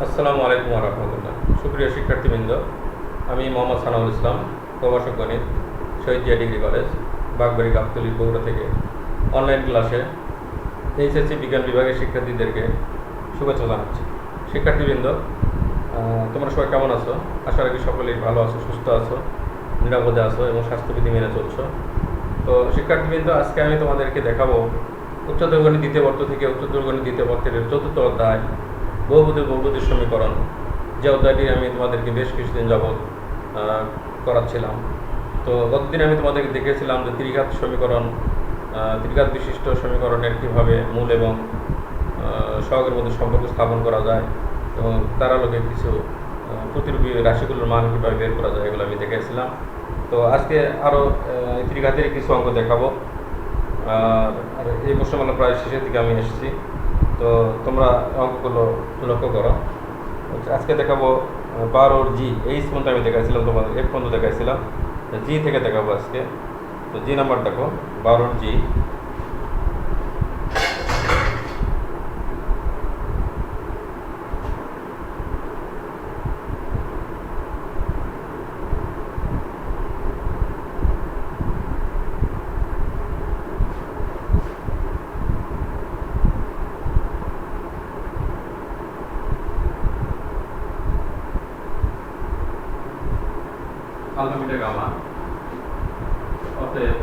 আসসালামু আলাইকুম রহমতুল্লাহ। সুপ্রিয় শিক্ষার্থীবৃন্দ, আমি মোহাম্মদ সানাউল ইসলাম, প্রভাষক গণিত, শহীদ জিয়া ডিগ্রি কলেজ, বাগবাড়ি গাবতলী, বগুড়া থেকে অনলাইন ক্লাসে এইচএসসি বিজ্ঞান বিভাগের শিক্ষার্থীদেরকে শুভেচ্ছা জানাচ্ছি। শিক্ষার্থীবৃন্দ, তোমরা সবাই কেমন আছো? আশা রাখি সকলেই ভালো আছো, সুস্থ আছো, নিরাপদে আছো এবং স্বাস্থ্যবিধি মেনে চলছো। তো শিক্ষার্থীবৃন্দ, আজকে আমি তোমাদেরকে দেখাবো উচ্চতর গণিত দ্বিতীয় পত্র থেকে উচ্চতর গণিত দ্বিতীয় পত্রের চতুর্থ অধ্যায় বহুপদীর সমীকরণ, যে অধ্যায়টি আমি তোমাদেরকে বেশ কিছুদিন যাবৎ করাচ্ছিলাম। তো গতদিন আমি তোমাদেরকে দেখিয়েছিলাম যে ত্রিঘাত সমীকরণ, ত্রিঘাত বিশিষ্ট সমীকরণের কীভাবে মূল এবং সহগের মধ্যে সম্পর্ক স্থাপন করা যায় এবং তার আলোকে কিছু প্রতিরূপী রাশিগুলোর মান কীভাবে বের করা যায়, এগুলো আমি দেখিয়েছিলাম। তো আজকে আরও ত্রিঘাতের কিছু অঙ্ক দেখাবো। আর এই প্রশ্নমালা প্রায় শেষের দিকে আমি এসেছি, তো তোমরা অঙ্কগুলো লক্ষ্য করো। আজকে দেখাবো 12 জি, এইচ পর্যন্ত আমি দেখাইছিলাম, তোমাদের এফ পর্যন্ত দেখাইছিলাম, জি থেকে দেখাবো আজকে। তো জি নাম্বার দেখো, 12 জি। আলফা বিটা গামা, অতএব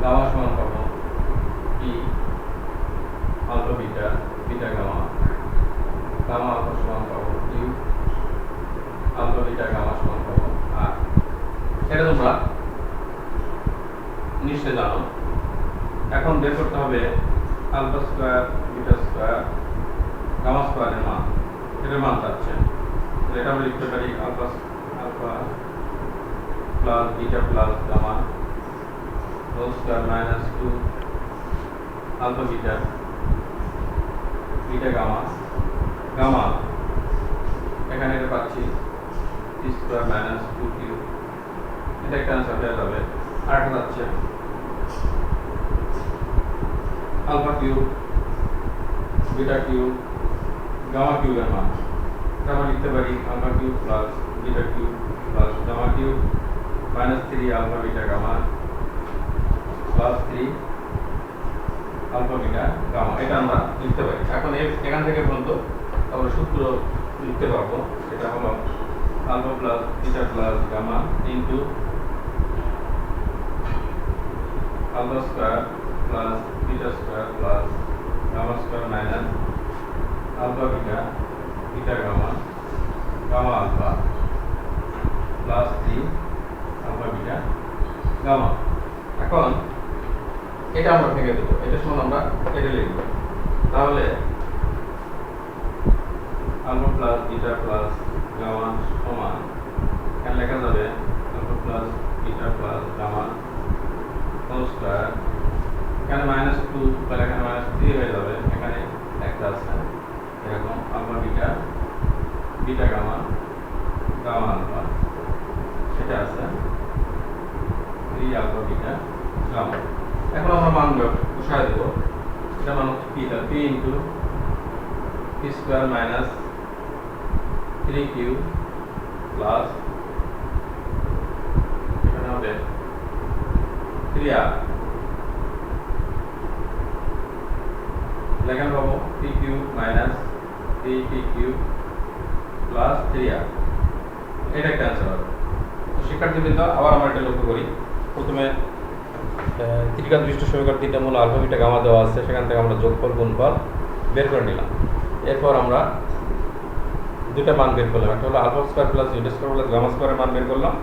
গামা সমান পাবো E alpha beta beta gamma, gamma alpha সমান পাবো ইউ আলফা বিটা গামা সমান পাবো আর। এটা তোমরা নিশ্চয় জানো। এখন বের করতে হবে alpha square beta square gamma স্কোয়ারের মান। এটার মান চাচ্ছে, এটা আমরা লিখতে পারি alpha plus beta plus gamma whole square minus 2 alpha beta beta gamma gamma. এখানে এটা পাচ্ছি টি স্কয়ার মাইনাস 2 কিউব। এটা একটা আনসার হয়ে যাবে। আর একটা যাচ্ছে alpha cube beta cube gamma কিউবের মান। আমরা লিখতে পারি alpha cube plus beta cube plus gamma cube minus 3 alpha beta gamma plus 3 alpha beta gamma. এটা আমরা লিখতে পারি। এখন এখান থেকে পর্যন্ত আমরা সূত্র লিখতে পারবো। এটা হলো alpha plus beta plus gamma into alpha square plus beta square plus gamma square minus alpha beta beta gamma gamma alpha plus 3 alpha beta gamma. এখন এটা আমরা ভেঙে দেবো। এটা সমান আমরা এটা লিখবো। তাহলে alpha plus beta plus gamma সমান এখানে লেখা যাবে alpha plus beta plus gamma whole square. এখানে মাইনাস 2 তাহলে এখানে মাইনাস 3 হয়ে যাবে। এখানে একটা আছে এরকম alpha beta beta gamma gamma alpha, সেটা আছে 3 আলফা বিটা গামা। এখন আমরা মান বসায় দেব। এটা মান হচ্ছে পি, তাহলে P into P square minus 3 Q plus এখানে হবে 3 আর। এখানে পাবো P Q minus 3 P Q plus 3 R. এটা একটা অ্যান্সার হবে। তো শিক্ষার্থীবৃন্দ, আবার আমরা এটা লক্ষ্য করি। প্রথমে ত্রিঘাত বিশিষ্ট সমীকরণ তিনটা মূল আলফা বিটা গামা দেওয়া আছে, সেখান থেকে আমরা যোগফল গুণফল বের করে নিলাম। এরপর আমরা দুটা মান বের করলাম। একটা হলো alpha square plus beta square plus gamma স্কয়ারের মান বের করলাম।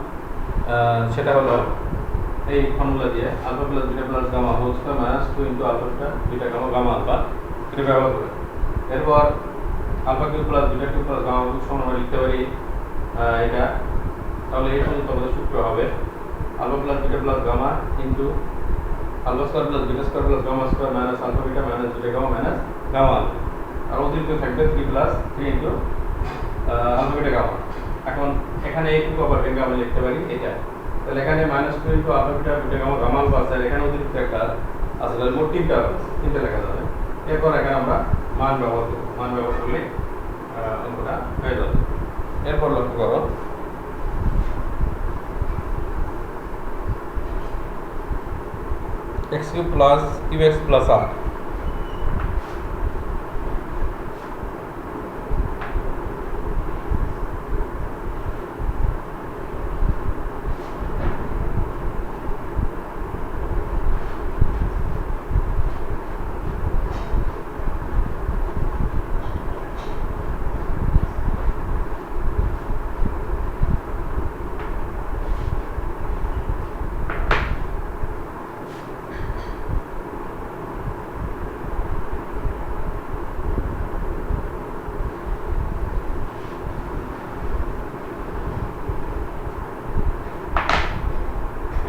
সেটা হলো এই ফর্মুলা দিয়ে alpha plus beta plus gamma whole square minus 2 into alpha beta beta gamma gamma alpha, এটা ব্যবহার করে। এরপর alpha cube plus beta cube plus gamma cube সমান আমরা লিখতে পারি এটা। তাহলে এই পর্যন্ত আমাদের সূত্র হবে alpha plus beta plus gamma into alpha square plus beta square plus gamma square minus alpha beta minus beta gamma minus gamma alpha. আর অতিরিক্ত থাকবে 3 plus 3 into alpha beta gamma. এখন এখানে এইটুকু আবার ভেঙে আমরা লিখতে পারি এটা। তাহলে এখানে minus 2 into alpha beta beta gamma gamma alpha আছে, আর এখানে অতিরিক্ত একটা আছে, তাহলে মোট তিনটা লেখা যাবে। এরপর এখানে আমরা মান ব্যবহার করলে অঙ্কটা হয়ে যাবে। এরপর লক্ষ্য করো x³ plus qx plus r।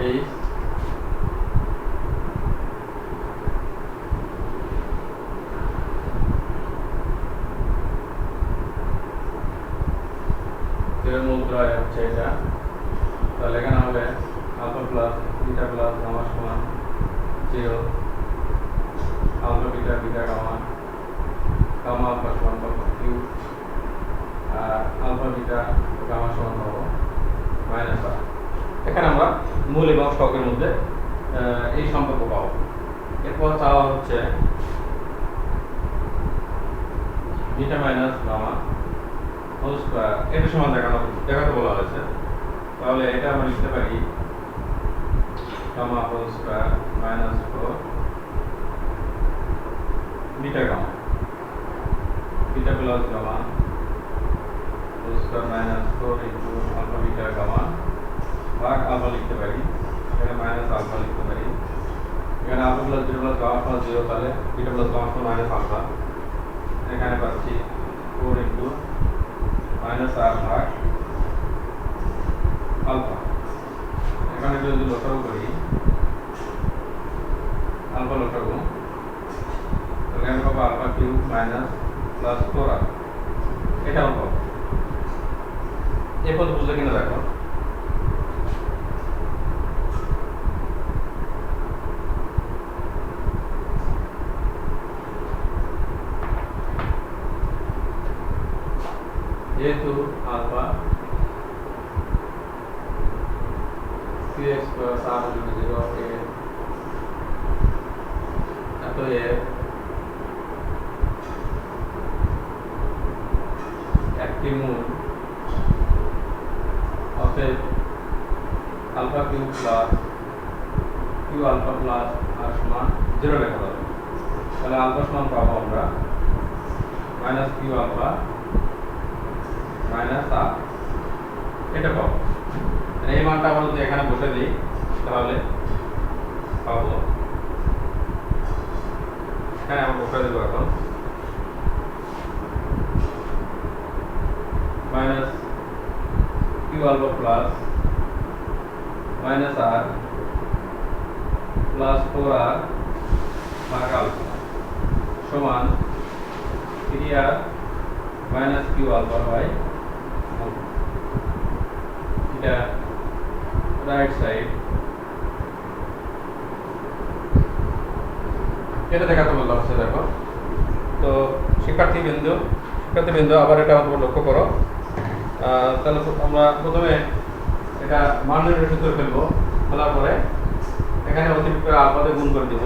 এই মুদ্রা হচ্ছে এটা, তাহলে এখানে হবে alpha plus beta plus gamma সমান 0, alpha beta beta gamma, gamma alpha সমান পাবো কিউ, আর আলফা বিটা গামা সমান পাবো মাইনাস আর। এখানে আমরা মূল এবং শকের মধ্যে এই সম্পর্ক পাবো। এরপর চাওয়া হচ্ছে beta minus gamma whole square, এটা সমান দেখাতে বলা হয়েছে। তাহলে এটা আমরা লিখতে পারি gamma whole square minus 4 beta gamma, beta plus gamma whole square minus 4 into alpha beta gamma ভাগ আলফা লিখতে পারি, এখানে মাইনাস আলফা লিখতে পারি, এখানে alpha plus beta plus gamma plus 0, তাহলে বিটা প্লাস গামা সমান মাইনাস আলফা, এখানে পাচ্ছি 4 ইন্টু মাইনাস আর ভাগ আলফা। এখানে যদি লসাগু করি আলফা লসাগু, তাহলে আমি পাবো alpha cube minus plus 4r, এটাও পাবো। এরপর বুঝলে কিনা দেখো, যেহেতু আলফা qx প্লাস r = 0 এত একটি মূল, অতএব alpha cube plus Q alpha plus R সমান 0 লেখা যাবে। তাহলে আলফা সমান পাবো আমরা minus Q alpha minus R, এটা পাবো। এই মানটা আমরা যদি এখানে বসে দিই তাহলে পাবো, হ্যাঁ আমরা বসে দেবো এখন minus Q alpha plus minus r plus 4r ভাগ আলফা সমান 3r minus Q alpha by এটা রাইট সাইড, এটা দেখাতে বললাম হচ্ছে। দেখো তো শিক্ষার্থীবৃন্দ আবার এটা আমাদের লক্ষ্য করো। তাহলে আমরা প্রথমে এটা মান নির্ণয় সূত্র ফেলবো, ফেলার পরে এখানে অতিরিক্ত আলফাতে গুণ করে দিব,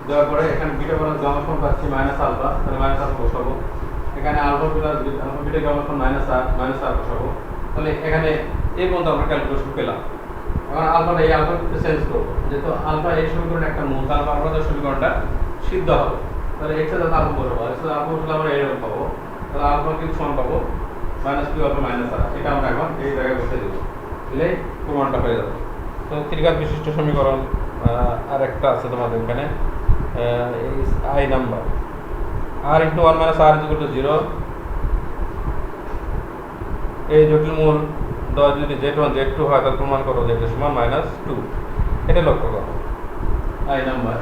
দেওয়ার পরে এখানে বিটা প্লাস গামা সমান পাচ্ছি মাইনাস আলফা, তাহলে মাইনাস আলফা বসাবো, এখানে alpha plus alpha beta gamma সমান মাইনাস আর বসাবো। তাহলে এখানে এই পর্যন্ত আমরা ক্যালকুলেশন পেলাম। এখন আলফাটা এই আলফাকে চেঞ্জ করবো, যেহেতু আলফা এই সমীকরণে একটা মূল, তাহলে আমরা সমীকরণটা সিদ্ধ হবে। তাহলে এক্স এর আলফা বসাবো, এক্স এর আলফা বসলে আমরা এরকম পাবো, তাহলে আলফা কিউব সমান পাবো minus Q alpha minus R, এটা আমরা এখন এই জায়গায় বসে দেবো, দিলে প্রমাণটা হয়ে যাবে। তো ত্রিঘাত বিশিষ্ট সমীকরণ আর একটা আছে তোমাদের এখানে, এই আই নাম্বার r × 1 - r = 0, এই জটিল মূল যদি z1 z2 হয় তাহলে প্রমাণ করো z সমান -2, এটা লক্ষ্য করো I number.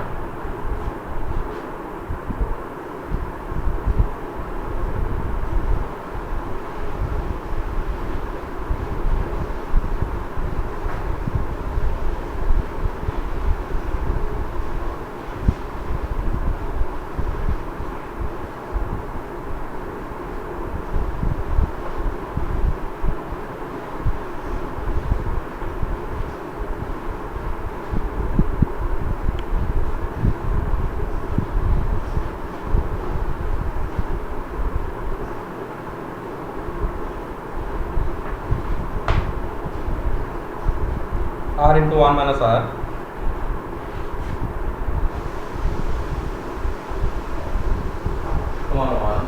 r into 1 minus r সমান 1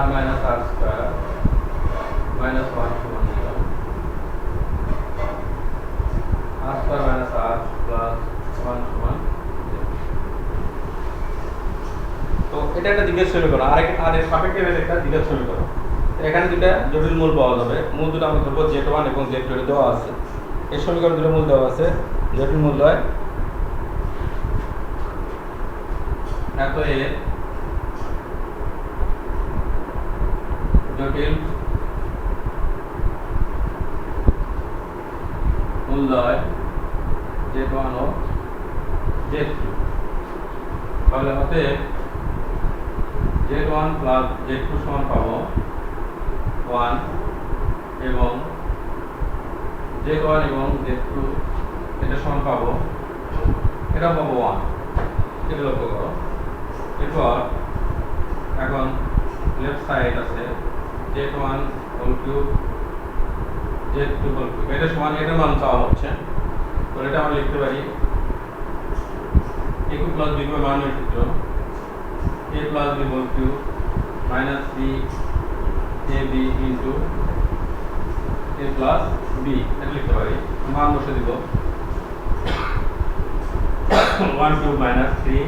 r minus r square minus 1 সমান 0 r square minus r plus 1 সমান 0। তো এটা একটা দ্বিঘাত সমীকরণ, আর এর সাপেক্ষে একটা দ্বিঘাত সমীকরণ। এখানে দুটা জটিল মূল পাওয়া যাবে। মূল দুটো আমরা ধরবো z1 এবং z2 দেওয়া আছে। এই সমীকরণ দুটো মূল দেওয়া আছে। জটিল মূল হয় এত a জটিল মূল হয় z1 ও z2। তাহলে অতএব z1 প্লাস z2 সমান পাবো 1 এবং z1 এবং z2 এটা সমান পাবো, এটা পাবো 1। এটা লক্ষ্য করো। এরপর এখন লেফট সাইড আছে z1 whole cube z2 whole cube, এটা সমান এটার মান চাওয়া হচ্ছে। তো এটা আমরা লিখতে পারি a কিউব প্লাস b কিউবের মান সূত্র a plus b whole cube minus b ab into a plus b, এটা লিখতে পারি। মান বসে দিব 1 কিউব মাইনাস 3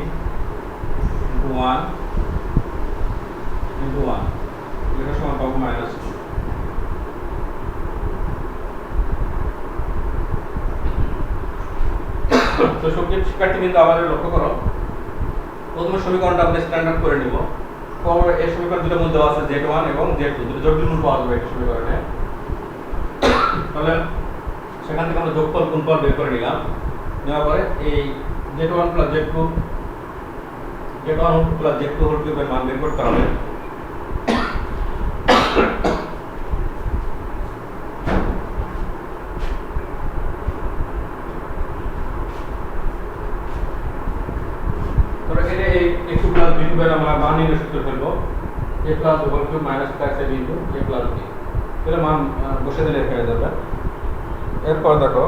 ইন্টু 1 ইন্টু 1, এটা সমান পাবো মাইনাস 2। তো সুপ্রিয় শিক্ষার্থীবৃন্দ, আমাদের লক্ষ্য করো, প্রথমে সমীকরণটা আমরা স্ট্যান্ডার্ড করে নিব। পরে এই সমীকরণ দুটো মূল দেওয়া আছে z1 এবং z2, দুটো জটিল মূল পাওয়া যাবে এই সমীকরণে। তাহলে সেখান থেকে আমরা যোগফল গুণফল বের করে নিলাম। নেওয়ার পরে এই z1 plus z2 plus z2 whole কিউবের মান বের করতে হবে। আমরা মান নির্ণয় সূত্র ফেলবো a plus b whole cube minus plus a into a plus b, এর মান বসে দিলে হয়ে যাবে। এরপর দেখো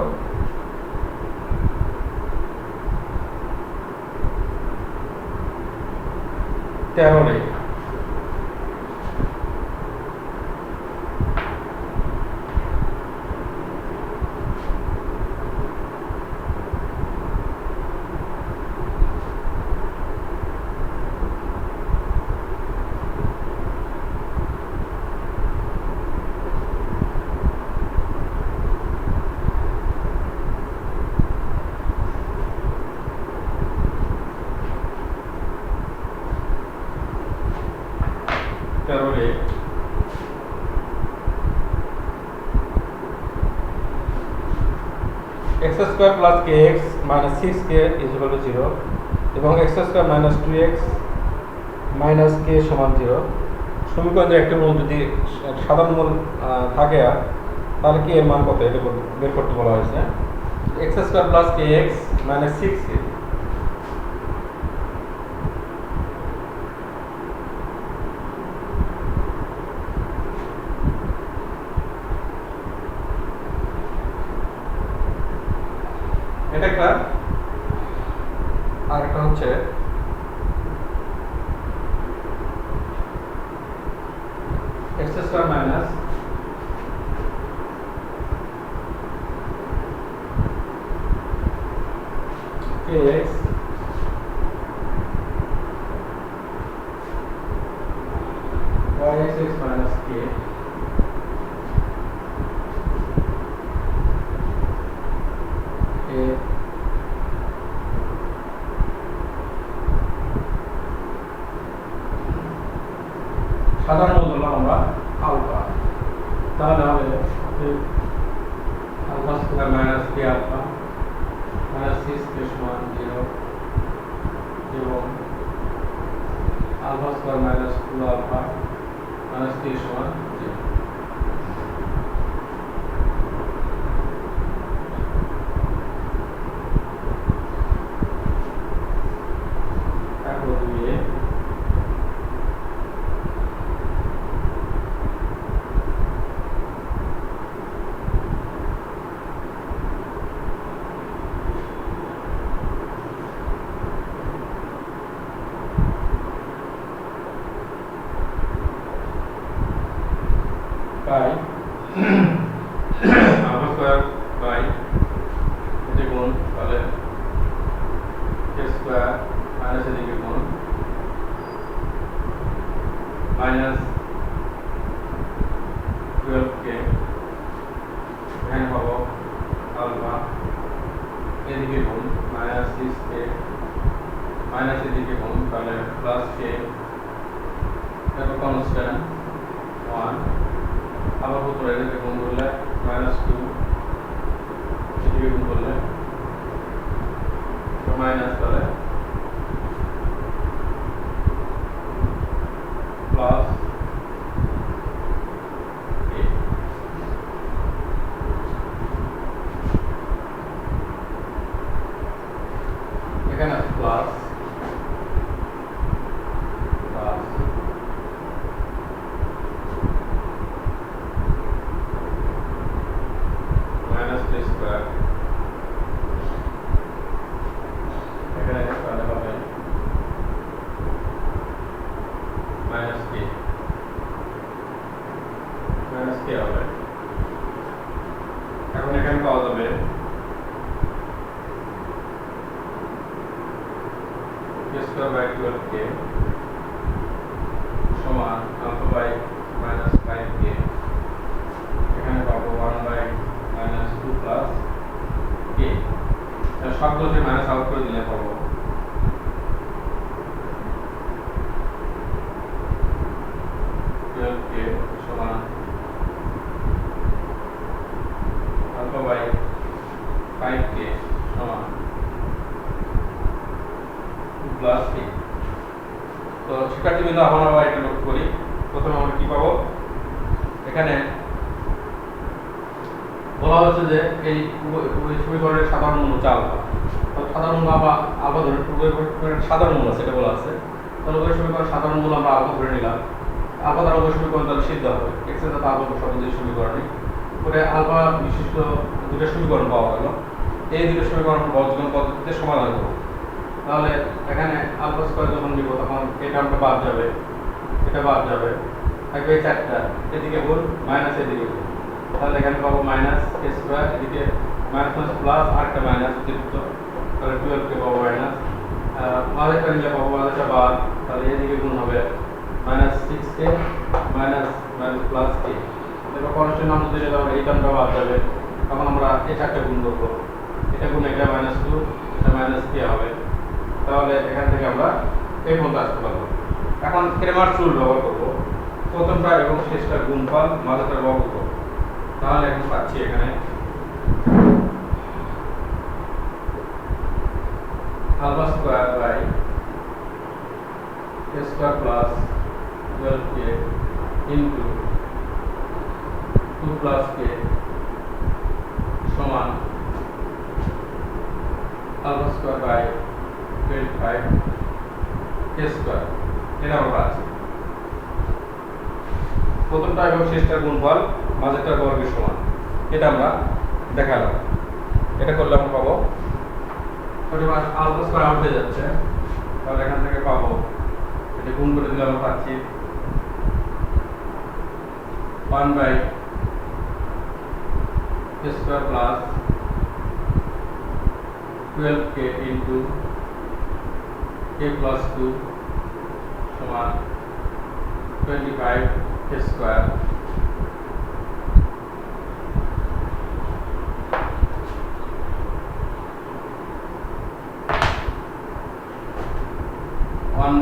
তেরো x square plus kx minus 6k is equal to 0 এবং x square minus 2x minus k সমান 0। সমীকরণের একটি মূল যদি সাধারণ মূল থাকে তাহলে কি এর মান কত এটা বের করতে বলা হয়েছে। x square plus kx minus 6k, এটা একটা। আর একটা হচ্ছে x square minus kx yx minus k সাধারণ মূল আমরা আলফা, তাহলে হবে alpha square minus k alpha minus 6 k সমান 0 এবং alpha square minus 2 alpha minus k সমান 0। মাইনাস 12k, এখানে পাবো আলফা, এদিকে গুণ মাইনাস 6k, মাইনাস এদিকে গুণ তাহলে প্লাস k, তারপর কনস্ট্যান্ট 1, আবার উপরে এদিকে গুণ করলে মাইনাস 2, এদিকে গুণ করলে মাইনাস তাহলে প্লাস a, এখানে plus plus minus k square, এখানে তাহলে হবে মাইনাস k, মাইনাস k হবে। এখন এখানে পাওয়া যাবে k স্কয়ার বাই 12k সমান আলফা বাই মাইনাস 5k, এখানে পাবো 1 বাই মাইনাস 2 প্লাস k, সবগুলোকে মাইনাস আউট করে দিলে পাবো k সমান আলফা বাই 5k সমান 2 প্লাস k। তো শিক্ষার্থীবৃন্দ আমরা আবার এটা লক্ষ্য করি। প্রথমে আমরা কি পাবো, এখানে বলা হচ্ছে যে এই সমীকরণের সাধারণ মূল হচ্ছে আলফা, তো সাধারণ মূল আমরা আলফা ধরে সাধারণ মূল আছে এটা বলা আছে, তাহলে ওই সমীকরণের সাধারণ মূল আমরা আলফা ধরে নিলাম। আলফা দ্বারা ওই সমীকরণ তাহলে সিদ্ধ হবে, এক্স এর সাথে আলফা বসাবো যে সমীকরণে, পরে আলফা বিশিষ্ট দুটো সমীকরণ পাওয়া গেল। এই দুটো সমীকরণ বর্গমূল পদ্ধতিতে সমাধান করব। তাহলে এখানে আলফা স্কয়ার যখন নিব তখন এই টার্মটা বাদ যাবে, এটা বাদ যাবে, থাকবে এই চারটা, এদিকে গুণ মাইনাস এদিকে গুণ, তাহলে এখানে পাবো মাইনাস k স্কয়ার, এদিকে মাইনাস মাইনাস প্লাস আরেকটা মাইনাস অতিরিক্ত, তাহলে 12k পাবো মাইনাস, মাঝেরটা নিলে পাবো মাঝেরটা বাদ, তাহলে এদিকে গুণ হবে minus 6k minus minus plus k, এরপর কনস্ট্যান্ট নাম দিলে তখন এই টার্মটা বাদ যাবে, তখন আমরা এই চারটা গুণ করবো, এটা গুণ এটা মাইনাস 2, এটা মাইনাস k হবে, তাহলে এখান থেকে আমরা এই পর্যন্ত আসতে পারবো। এখন ক্রেমার রুল ব্যবহার করবো, প্রথমটা এবং শেষটা গুণফল মাঝেরটা বর্গ করব, তাহলে এখন পাচ্ছি এখানে alpha square by k square plus 12k into 2 plus k সমান alpha square by 25 k square, এটা আমরা পাচ্ছি। প্রথমটা এবং শেষটার গুণফল মাঝেরটার বর্গের সমান, এটা আমরা দেখালাম। এটা করলে আমরা পাবো আলফা স্কয়ার আউট হয়ে যাচ্ছে, তাহলে এখান থেকে পাবো এটা গুণ করে দিলে আমরা পাচ্ছি 1 by k square plus 12k into k plus 2 সমান 25 k square,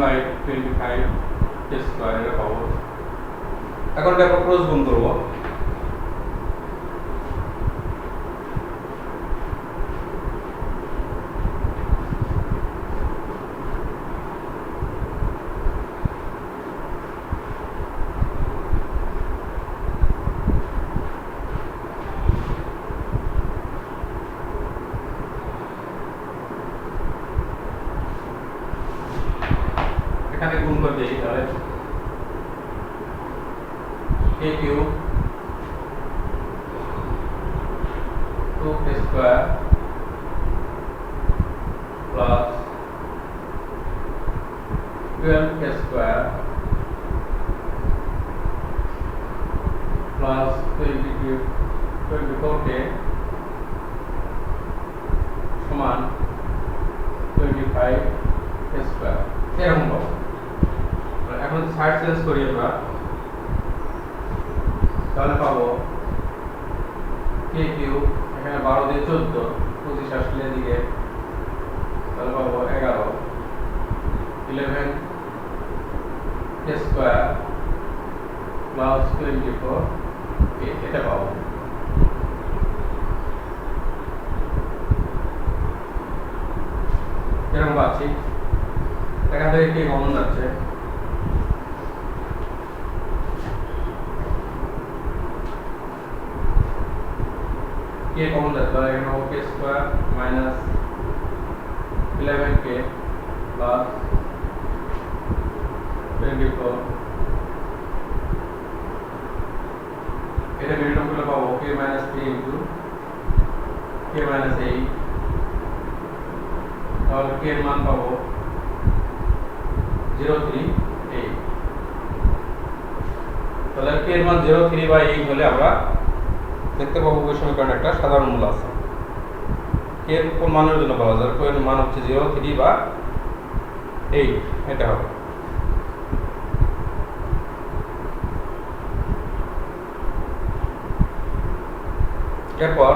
by 25 k square এর পাবো। এখন এটা ক্রস গুণ করব, এখানে গুণ করে দিই, তাহলে k cube 2k square plus 12k square plus 24k সমান 25k স্কয়ার, এরকম পাবো। এখন সাইড চেঞ্জ করি আমরা, তাহলে পাবো কে কিউব, এখানে 12 দিয়ে 14, 25 আসলে এদিকে, তাহলে পাবো 11, 11 কে স্কয়ার প্লাস 24 এটা পাবো। এরকম পাচ্ছি। এখান থেকে কি কমন যাচ্ছে, কে কমন যাচ্ছে, তাহলে এখানে হবে কে স্কয়ার মাইনাস 11k প্লাস 24, এটা মিনিমাম করে পাবো k minus 3 into k minus 8, তাহলে k এর মান পাবো 038। তাহলে k এর মান 038 হলে আমরা দেখতে পাবো ওই সমীকরণে একটা সাধারণ মূল আছে। k এর কোন মানের জন্য বলা যায়, k এর মান হচ্ছে 03 বা 8, এটা হবে। এরপর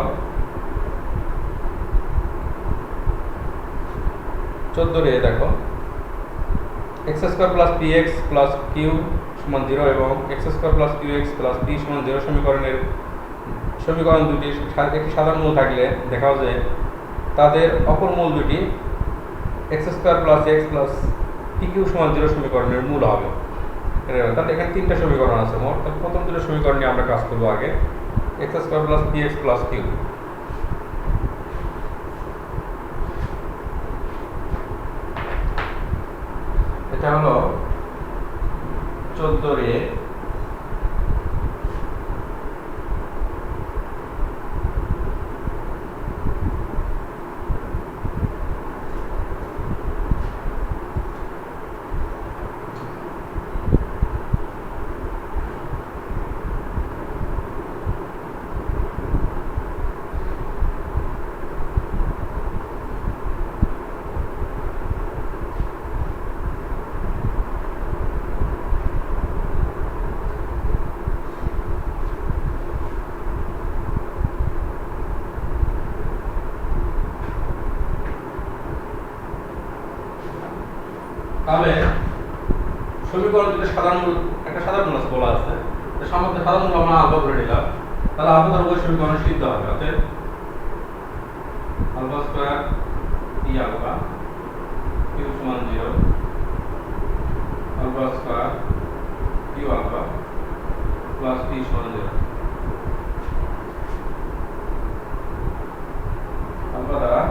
14 রে দেখো x square plus px plus q সমান 0 এবং x square plus qx plus p সমান 0 সমীকরণ দুটি একটি সাধারণ মূল থাকলে দেখাও যে তাদের অপর মূল দুটি x square plus x plus pq সমান 0 সমীকরণের মূল হবে। তাহলে এখানে তিনটা সমীকরণ আছে মোট। তাহলে প্রথম দুটো সমীকরণ নিয়ে আমরা কাজ করব আগে, x square plus px plus q। এটা হলো 14 রে তাহলে সমীকরণ দুটো একটা সাধারণ মূল বলা আছে, তো সামনে সাধারণ মূল আমরা আলফা ধরে নিলাম, তাহলে আলফা ধরে ওই সমীকরণ সিদ্ধ হবে। অতএব alpha square t alpha q সমান 0, alpha square q alpha plus t সমান 0। আলফা দ্বারা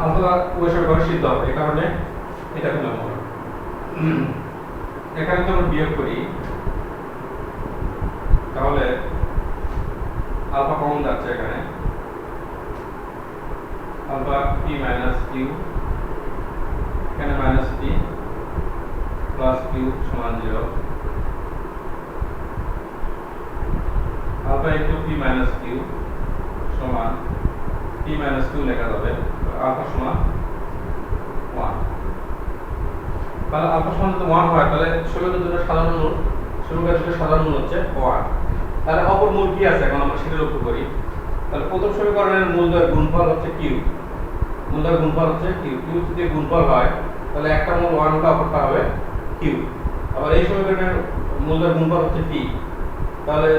আলফা ওই সমীকরণ সিদ্ধ হবে, এই কারণে এটা পেলাম আমরা। এখানে তো আমরা বিয়োগ করি, তাহলে আলফা কমন যাচ্ছে, এখানে আলফা পি মাইনাস কিউ, এখানে মাইনাস পি প্লাস কিউ সমান 0, alpha into P minus Q সমান পি মাইনাস কিউ লেখা যাবে, আলফা সমান 1। তাহলে আলফা সমান যদি 1 হয়, তাহলে সমীকরণ দুটো সাধারণ মূল হচ্ছে 1। তাহলে অপর মূল কি আছে এখন আমরা সেটা লক্ষ্য করি। তাহলে প্রথম সমীকরণের মূলদ্বয়ের গুণফল হচ্ছে q, মূলদ্বয়ের গুণফল হচ্ছে q, q যদি গুণফল হয় তাহলে একটা মূল 1 হলে অপরটা হবে q। আবার এই সমীকরণের মূলদ্বয়ের গুণফল হচ্ছে p, তাহলে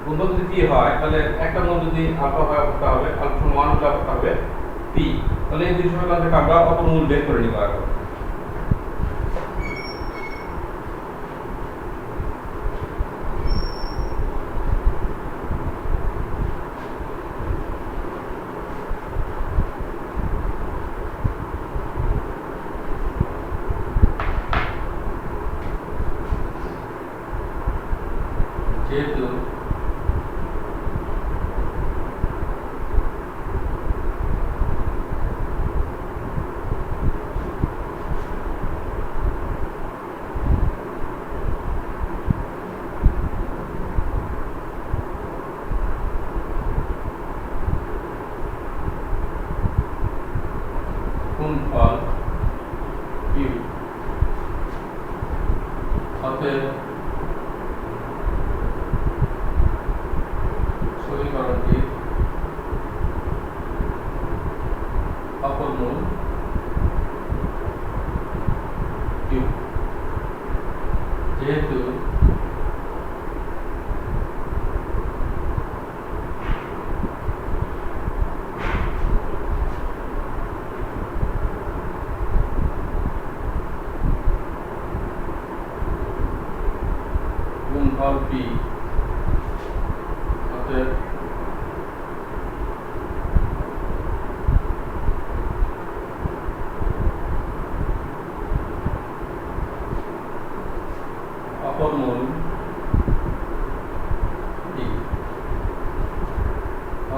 গুণফল যদি p হয় তাহলে একটা মূল যদি আলফা হয় অপরটা হবে আলফা সমান 1 হলে অপরটা হবে p। তাহলে এই দুই সমীকরণ থেকে আমরা অপর মূল বের করে নিব এখন। যেহেতু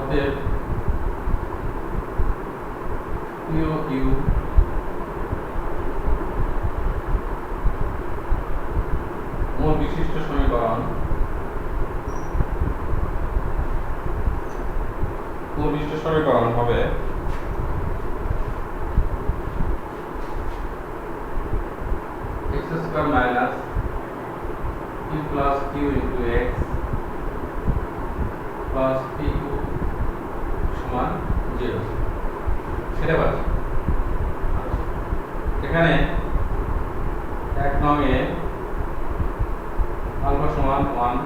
অতএব POQ মূল বিশিষ্ট সমীকরণ হবে x square minus p plus q into x plus pq সমান 0 সেটা পাচ্ছি। এখানে এক নংয়ে আলফা সমান 1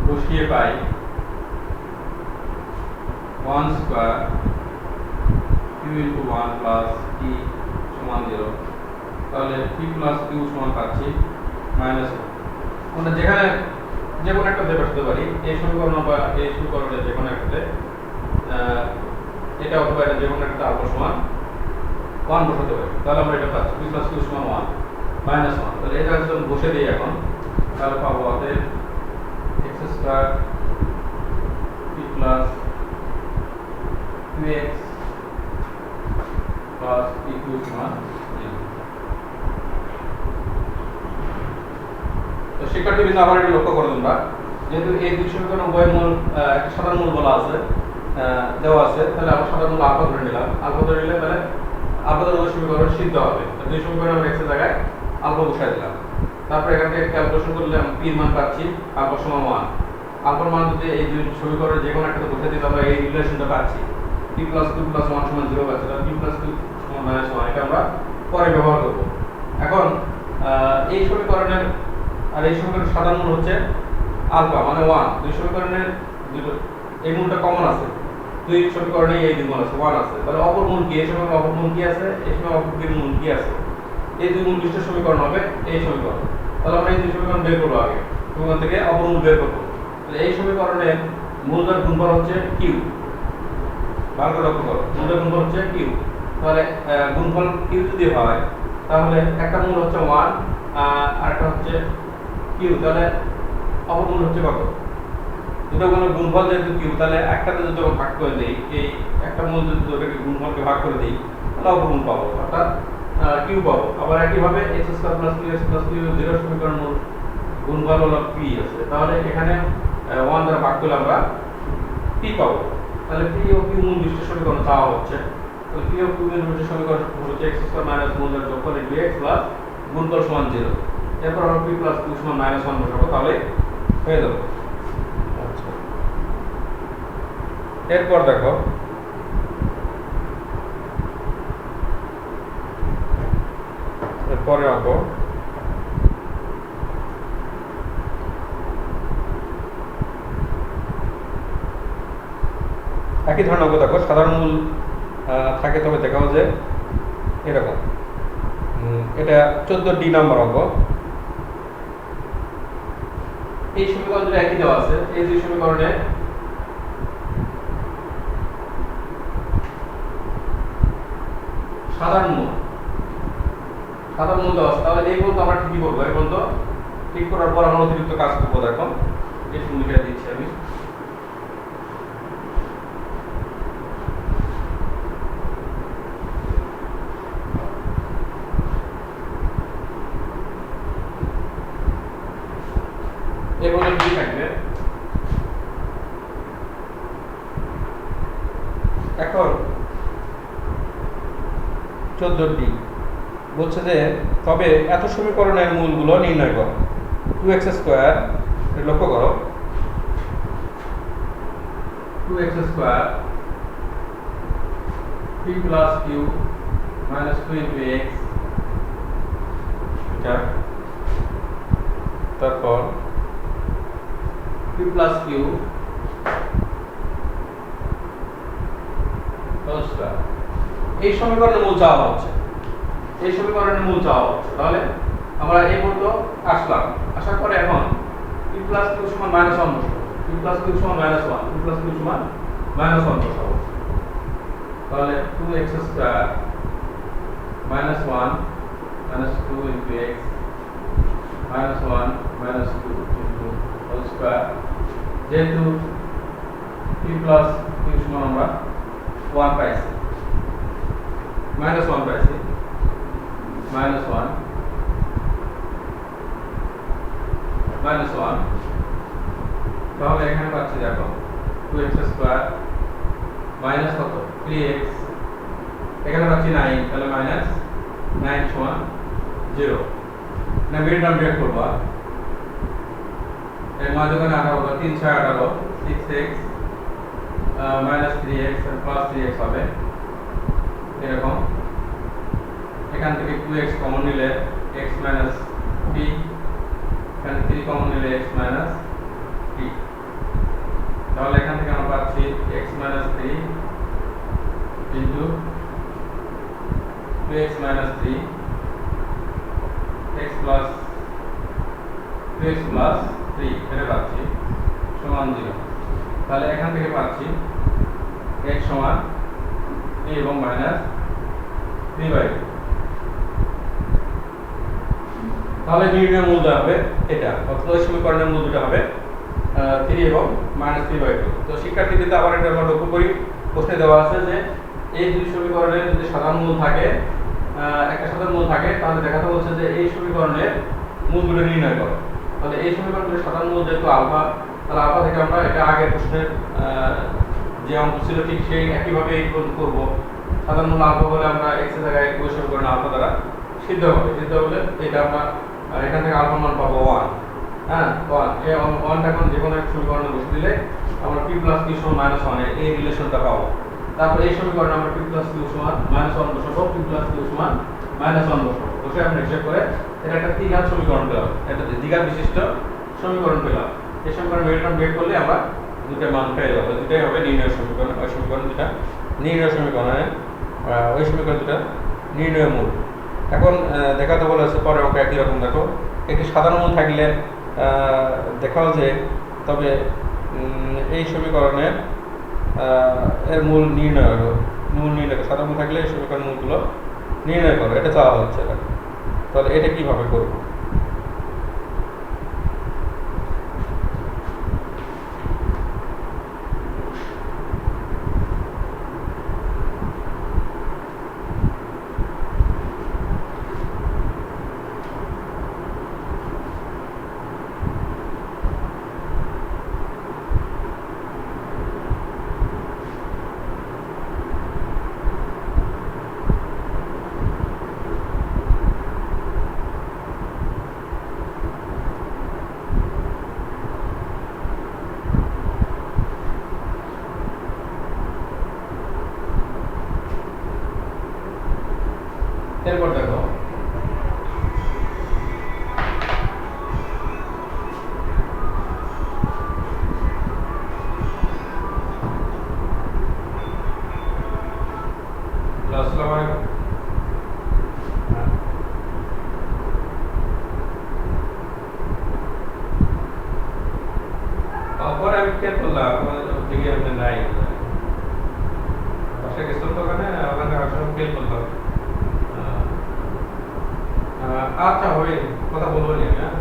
বসিয়ে পাই 1 square q into 1 plus p সমান 0। তাহলে p প্লাস q সমান পাচ্ছি মাইনাস 1। আমরা যেখানে যে কোনো একটা দিয়ে বসাতে পারি, এই সমীকরণ বা এই সমীকরণে যে কোনো একটাতে এটা অথবা এটা যে কোনো একটা আলফা সমান 1 বসাতে পারি। তাহলে আমরা এটা পাচ্ছি p প্লাস q সমান 1 মাইনাস 1। তাহলে এটা যদি বসে দিই এখন, তাহলে পাবো অতএব x square p plus qx plus pq সমান 0। তো শিক্ষার্থীবৃন্দ আবার এটা লক্ষ্য করো তোমরা, যেহেতু এই দুই সমীকরণ উভয় মূল একটা সাধারণ মূল বলা আছে দেওয়া আছে, তাহলে আমরা সাধারণ মূল আলফা ধরে নিলাম। আলফা ধরে নিলে তাহলে আলফা ধরে সমীকরণ সিদ্ধ হবে। দুই সমীকরণ আমরা x এর জায়গায় আলফা বসাই দিলাম। তারপর এখান থেকে ক্যালকুলেশন করলে আমি p এর মান পাচ্ছি আলফা সমান 1। আলফার মান যদি এই দুই সমীকরণে যে কোনো একটাতে বসাই দিই, আমরা এই রিলেশনটা পাচ্ছি p প্লাস q প্লাস 1 সমান 0 পাচ্ছি। তাহলে p প্লাস q সমান মাইনাস 1 এটা আমরা পরে ব্যবহার করব। এখন এই সমীকরণের আর এই সমীকরণের সাধারণ মূল হচ্ছে আলফা মানে 1। দুই সমীকরণের দুটো এই মূলটা কমন আছে, দুই সমীকরণে এই দুই মূল আছে 1 আছে। তাহলে অপর মূল কি? এই সমীকরণে অপর মূল কি আছে? এই সময় অপর মূল কি আছে? এই দুই মূল বিশিষ্ট সমীকরণ হবে এই সমীকরণ। তাহলে আমরা এই দুই সমীকরণ বের করব আগে, সমীকরণ থেকে অপর মূল বের করব। তাহলে এই সমীকরণের মূলদের গুণফল হচ্ছে q। ভালো করে লক্ষ্য করো, মূলদের গুণফল হচ্ছে q। তাহলে গুণফল q যদি হয় তাহলে একটা মূল হচ্ছে 1 আর একটা হচ্ছে q। তাহলে অপর মূল হচ্ছে কত? দুটো গুণের গুণফল যেহেতু q, তাহলে একটাতে যদি ভাগ করে দেই, এই একটা মূল যদি দুটোকে গুণফলকে ভাগ করে দেই, তাহলে অপর মূল পাবো, অর্থাৎ q পাবো। আবার একইভাবে x square plus qx plus q 0 সমীকরণ মূল গুণফল হলো p আছে। তাহলে এখানে 1 দ্বারা ভাগ করলে আমরা p পাবো। তাহলে p ও q মূল বিশিষ্ট সমীকরণ চাওয়া হচ্ছে। তাহলে p ও q মূল বিশিষ্ট সমীকরণ হচ্ছে x স্কয়ার মাইনাস মূলের যোগফল ইনটু x প্লাস গুণফল সমান 0। এরপর আমরা p প্লাস q সমান মাইনাস 1 বসাবো, তাহলে হয়ে যাবে। আচ্ছা, এরপর দেখো এরপরে অঙ্ক একই ধরনের অঙ্ক দেখো, সাধারণ মূল থাকে, তবে দেখাও যে এরকম। এটা 14D নাম্বার অঙ্ক। এই সমীকরণ দুটো একই দেওয়া আছে, এই দুই সমীকরণে সাধারণ মূল দেওয়া আছে। তাহলে এই পর্যন্ত আমরা ঠিকই করবো। এই পর্যন্ত ঠিক করার পর আমরা অতিরিক্ত কাজ করবো। দেখো এই ভূমিকা দিচ্ছি আমি। এভাবে কি থাকবে? এখন 14D বলছে যে তবে এত সমীকরণের মূলগুলো নির্ণয় করো। 2x স্কয়ার, লক্ষ্য করো 2x square p plus q minus 2 into x, এটা তারপর p plus q whole square. এই সমীকরণের মূল চাওয়া হচ্ছে, এই সমীকরণের মূল চাওয়া হচ্ছে। তাহলে আমরা এই পর্যন্ত আসলাম, আসার পরে এখন p প্লাস q সমান মাইনাস 1 বসাবো। p প্লাস q সমান মাইনাস 1, p প্লাস q সমান মাইনাস 1 বসাবো। তাহলে 2x square minus 1 minus 2 into x minus 1 minus 2 into whole square. যেহেতু পি প্লাস কিউ সমান আমরা 1 পাইছি, -1 পাইছি, -1 তাহলে এখানে পাচ্ছি দেখো 2x স্কয়ার মাইনাস কত 3x, এখানে পাচ্ছি 9, তাহলে -9 সমান 0। না মিড টার্ম বের করব, এর মাঝখানে 18 3 6 18 6x -3x প্লাস 3x হবে এরকম। এখান থেকে 2x কমন নিলে x minus p, এখানে 3 কমন নিলে x minus p, তাহলে এখান থেকে আমরা পাচ্ছি x minus 3 into 2x minus 3 x plus 2x plus 3 এটা পাচ্ছি সমান 0। তাহলে এখান থেকে পাচ্ছি x সমান 3 এবং মাইনাস 3/2। তাহলে নির্ণয় মূল দেওয়া হবে এটা, অর্থাৎ ওই সমীকরণের মূল দুটো হবে 3 এবং -3/2। তো শিক্ষার্থীদের আবার এটা আমরা লক্ষ্য করি, প্রশ্নে দেওয়া আছে যে এই দুই সমীকরণের যদি সাধারণ মূল থাকে, একটা সাধারণ মূল থাকে, তাহলে দেখাতে বলছে যে এই সমীকরণের মূলগুলো নির্ণয় করো। তাহলে এই সমীকরণের সাধারণ মূল যেহেতু আলফা, তাহলে আলফা থেকে আমরা এটা আগের প্রশ্নের যে অঙ্ক ছিল ঠিক সেই একইভাবে এই করব। সাধারণ মূল আলফা হলে আমরা x এর জায়গায় ওই সমীকরণ আলফা দ্বারা সিদ্ধ হবে, এটা আমরা এখান থেকে আলফা মান পাবো 1, হ্যাঁ 1, এই 1টা এখন যে কোনো একটা সমীকরণে বসে দিলে আমরা p plus q সমান -1 এই রিলেশনটা পাবো। তারপর এই সমীকরণে আমরা p plus q সমান -1 বসাবো, p plus q সমান -1 বসাবো, বসে আমরা হিসাব করে এটা একটা দ্বিঘাত সমীকরণ পেলাম, এটা দ্বিঘাত বিশিষ্ট সমীকরণ পেলাম। এই সমীকরণ বের করলে আমরা দুটো মান পেয়ে যাবো, দুটাই হবে নির্ণয় সমীকরণ। ওই সমীকরণ দুটা নির্ণয় সমীকরণে ওই সমীকরণ দুটা নির্ণয় মূল। এখন দেখাতে বলেছে পরে অঙ্ক একই রকম। দেখো একটি সাধারণ মূল থাকলে দেখাও যে তবে এই সমীকরণের এর মূল নির্ণয় সাধারণ মূল থাকলে এই সমীকরণ মূলগুলো নির্ণয় করো, এটা চাওয়া হচ্ছে। তাহলে এটা কিভাবে করব? এরপর দেখো পরে আমি খেয়াল করলাম দিকে আমি নাই পাশে গেছিলাম তো ওখানে খেয়াল করলাম। আচ্ছা হবে, কথা বলবো নি। হ্যাঁ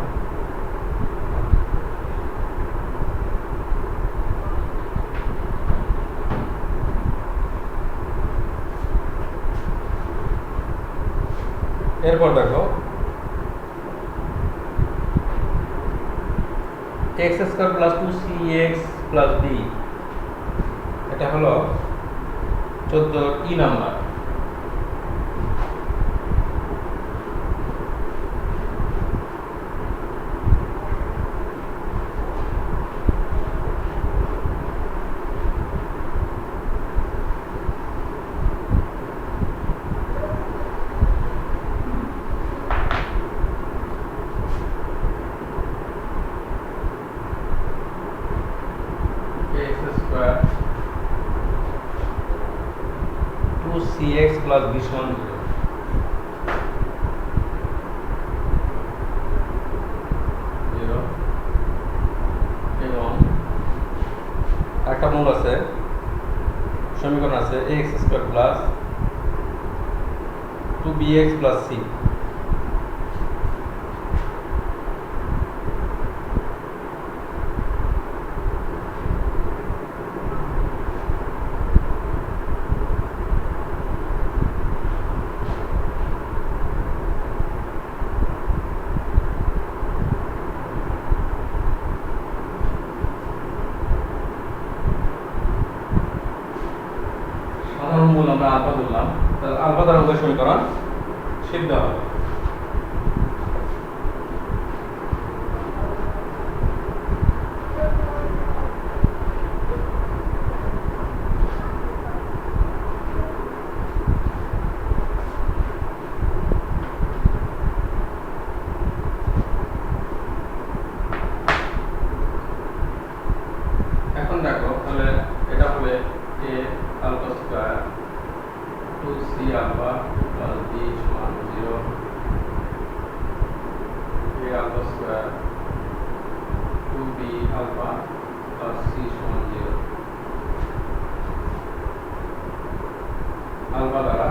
এরপর দেখো x square plus 2cx plus b, এটা হলো 14 নাম্বার। cx plus b সমান 0 এবং একটা মূল আছে, সমীকরণ আছে ax square plus 2bx plus c। Alpha ধরলাম, তাহলে আলফা দ্বারা উভয় সমীকরণ সিদ্ধ হবে। এখন দেখো তাহলে এটা হবে a alpha square 2c alpha plus b সমান 0, a alpha square 2b alpha plus c সমান 0, আলফা দ্বারা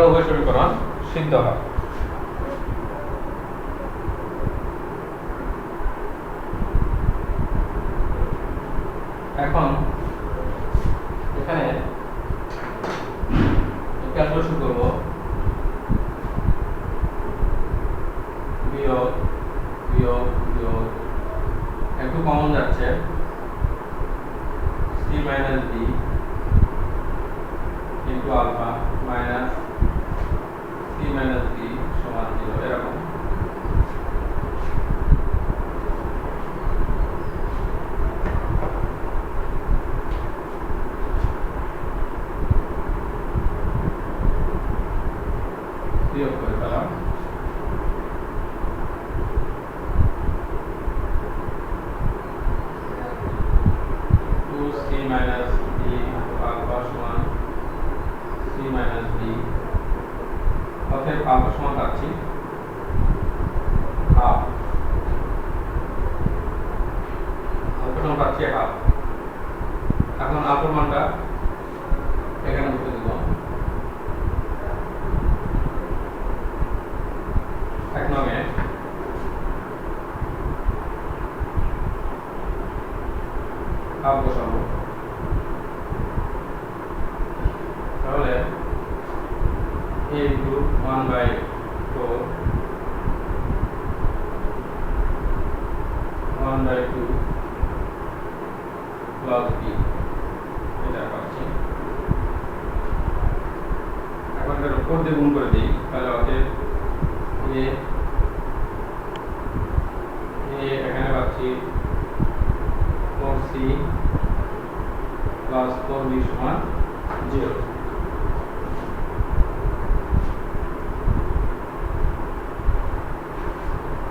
উভয় সমীকরণ সিদ্ধ হয়। এখন এখানে ক্যালকুলেশন করব, বিয়োগ বিয়োগ বিয়োগ, একটু কমন যাচ্ছে, c minus b into alpha minus c minus b সমান 0, এরকম। বিয়োগ করে ফেলাম, মাইনাস b আলফা সমান c মাইনাস b, অতএব আলফা সমান পাচ্ছি হাফ, আলফা সমান পাচ্ছি হাফ। এখন আলফার মানটা এখানে বসে দিব, এক নঙে হাফ বসাবো, তাহলে a ইন্টু 1/4 1/2 প্লাস b, এটা পাচ্ছি। এখন এর উপর দিয়ে গুণ করে দিই, তাহলে আমাদের a এখানে পাচ্ছি 4c প্লাস 4b সমান 0।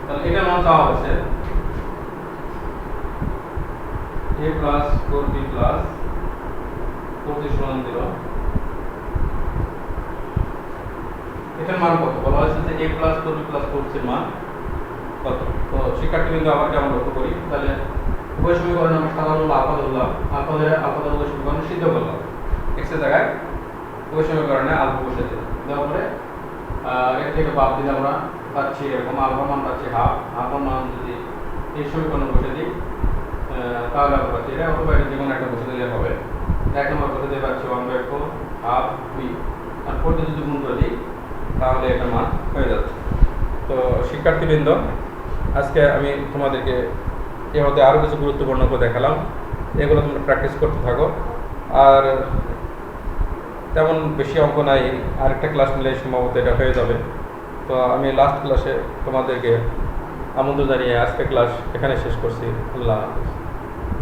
তাহলে এটা মান চাওয়া হয়েছে a plus 4b plus 4c সমান 0, এটার মান কত বলা হয়েছে যে a plus 4b plus 4c এর মান কত। তো শিক্ষার্থীবৃন্দ আবার যেমন লক্ষ্য করি, তাহলে উভয় সমীকরণে আমরা সাধারণ আলফা ধরলাম, আলফা ধরে উভয় সমীকরণ সিদ্ধ করলাম, x এর জায়গায় উভয় সমীকরণে আলফা বসে দেওয়ার পরে এর থেকে বাদ দিলে আমরা পাচ্ছি এরকম আলফা মান পাচ্ছি হাফ, হাফার মান যদি এই সমীকরণে বসে দিই তাহলে আমরা পাচ্ছি এটা, অথবা এটা যে কোনো একটা বসে দিলে হবে। এক নম্বর বসে দিয়ে পাচ্ছি 1/4 হাফ b, আর 4 দিয়ে যদি গুণ করে দিই তাহলে এটা মান হয়ে যাচ্ছে। তো শিক্ষার্থীবৃন্দ, আজকে আমি তোমাদেরকে এর মধ্যে আরও কিছু গুরুত্বপূর্ণ করে দেখালাম, এগুলো তোমরা প্র্যাকটিস করতে থাকো। আর তেমন বেশি অঙ্ক নাই, আরেকটা ক্লাস নিলে সম্ভবত এটা হয়ে যাবে। তো আমি লাস্ট ক্লাসে তোমাদেরকে আমন্ত্রণ জানিয়ে আজকে ক্লাস এখানে শেষ করছি। আল্লাহ হাফেজ।